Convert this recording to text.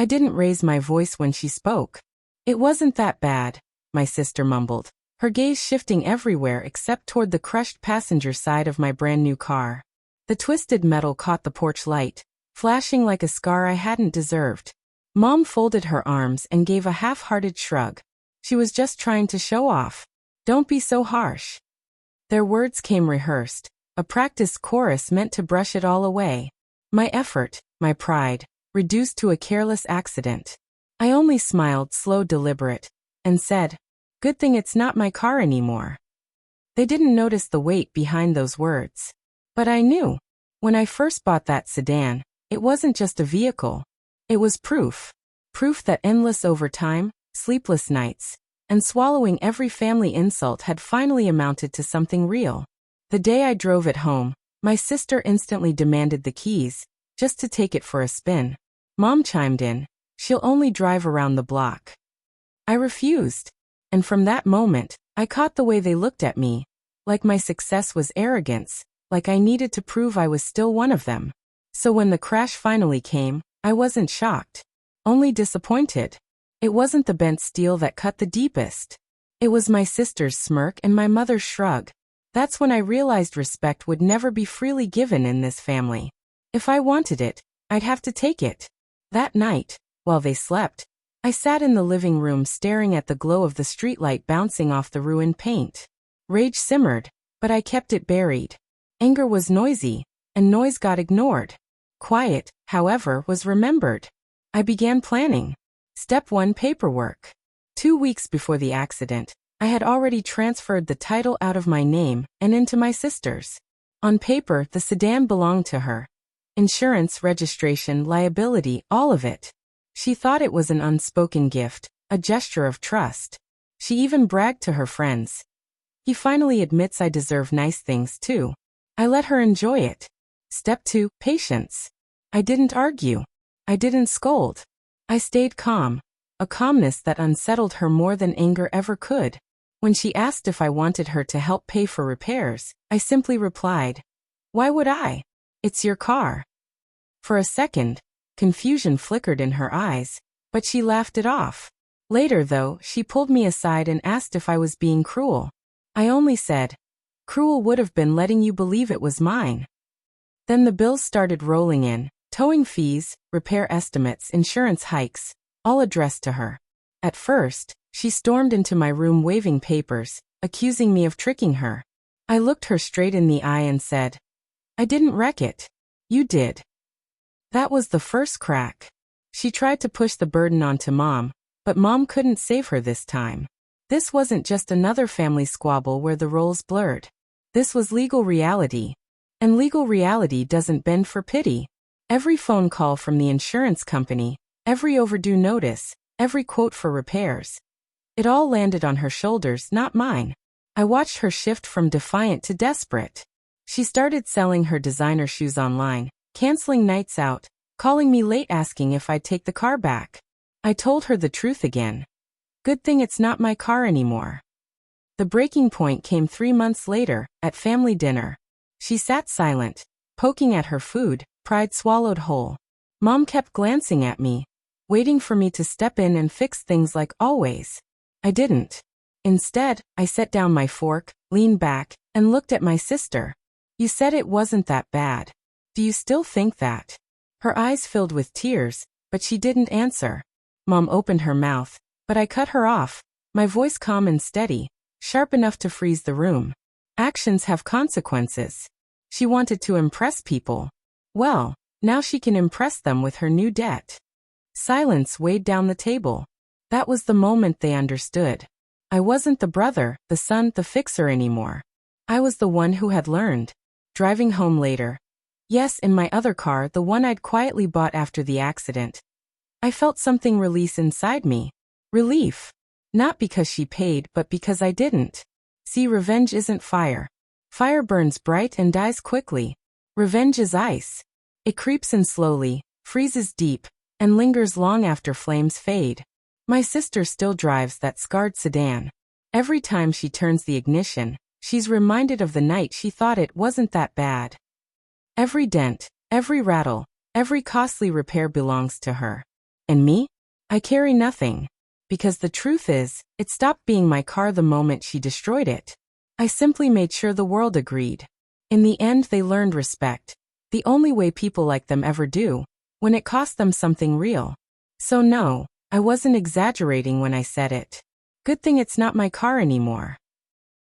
I didn't raise my voice when she spoke. It wasn't that bad, my sister mumbled, her gaze shifting everywhere except toward the crushed passenger side of my brand new car. The twisted metal caught the porch light, flashing like a scar I hadn't deserved. Mom folded her arms and gave a half-hearted shrug. She was just trying to show off. Don't be so harsh. Their words came rehearsed, a practiced chorus meant to brush it all away. My effort, my pride, reduced to a careless accident. I only smiled, slow, deliberate, and said, "Good thing it's not my car anymore." They didn't notice the weight behind those words. But I knew. When I first bought that sedan, it wasn't just a vehicle. It was proof. Proof that endless overtime, sleepless nights, and swallowing every family insult had finally amounted to something real. The day I drove it home, my sister instantly demanded the keys, just to take it for a spin. Mom chimed in, "She'll only drive around the block." I refused. And from that moment, I caught the way they looked at me, like my success was arrogance, like I needed to prove I was still one of them. So when the crash finally came, I wasn't shocked. Only disappointed. It wasn't the bent steel that cut the deepest. It was my sister's smirk and my mother's shrug. That's when I realized respect would never be freely given in this family. If I wanted it, I'd have to take it. That night, while they slept, I sat in the living room staring at the glow of the streetlight bouncing off the ruined paint. Rage simmered, but I kept it buried. Anger was noisy, and noise got ignored. Quiet, however, was remembered. I began planning. Step 1: paperwork. 2 weeks before the accident, I had already transferred the title out of my name and into my sister's. On paper, the sedan belonged to her. Insurance, registration, liability, all of it. She thought it was an unspoken gift, a gesture of trust. She even bragged to her friends. He finally admits I deserve nice things too. I let her enjoy it. Step 2: patience. I didn't argue. I didn't scold. I stayed calm, a calmness that unsettled her more than anger ever could. When she asked if I wanted her to help pay for repairs, I simply replied, "Why would I? It's your car." For a second, confusion flickered in her eyes, but she laughed it off. Later, though, she pulled me aside and asked if I was being cruel. I only said, "Cruel would have been letting you believe it was mine." Then the bills started rolling in, towing fees, repair estimates, insurance hikes, all addressed to her. At first, she stormed into my room waving papers, accusing me of tricking her. I looked her straight in the eye and said, "I didn't wreck it. You did." That was the first crack. She tried to push the burden onto Mom, but Mom couldn't save her this time. This wasn't just another family squabble where the roles blurred. This was legal reality. And legal reality doesn't bend for pity. Every phone call from the insurance company, every overdue notice, every quote for repairs. It all landed on her shoulders, not mine. I watched her shift from defiant to desperate. She started selling her designer shoes online, canceling nights out, calling me late asking if I'd take the car back. I told her the truth again. Good thing it's not my car anymore. The breaking point came 3 months later, at family dinner. She sat silent, poking at her food, pride swallowed whole. Mom kept glancing at me, waiting for me to step in and fix things like always. I didn't. Instead, I set down my fork, leaned back, and looked at my sister. "You said it wasn't that bad. Do you still think that?" Her eyes filled with tears, but she didn't answer. Mom opened her mouth, but I cut her off, my voice calm and steady, sharp enough to freeze the room. Actions have consequences. She wanted to impress people. Well, now she can impress them with her new debt. Silence weighed down the table. That was the moment they understood. I wasn't the brother, the son, the fixer anymore. I was the one who had learned. Driving home later. Yes, in my other car, the one I'd quietly bought after the accident. I felt something release inside me. Relief. Not because she paid, but because I didn't. See, revenge isn't fire. Fire burns bright and dies quickly. Revenge is ice. It creeps in slowly, freezes deep, and lingers long after flames fade. My sister still drives that scarred sedan. Every time she turns the ignition, she's reminded of the night she thought it wasn't that bad. Every dent, every rattle, every costly repair belongs to her. And me? I carry nothing. Because the truth is, it stopped being my car the moment she destroyed it. I simply made sure the world agreed. In the end, they learned respect. The only way people like them ever do, when it cost them something real. So no, I wasn't exaggerating when I said it. Good thing it's not my car anymore.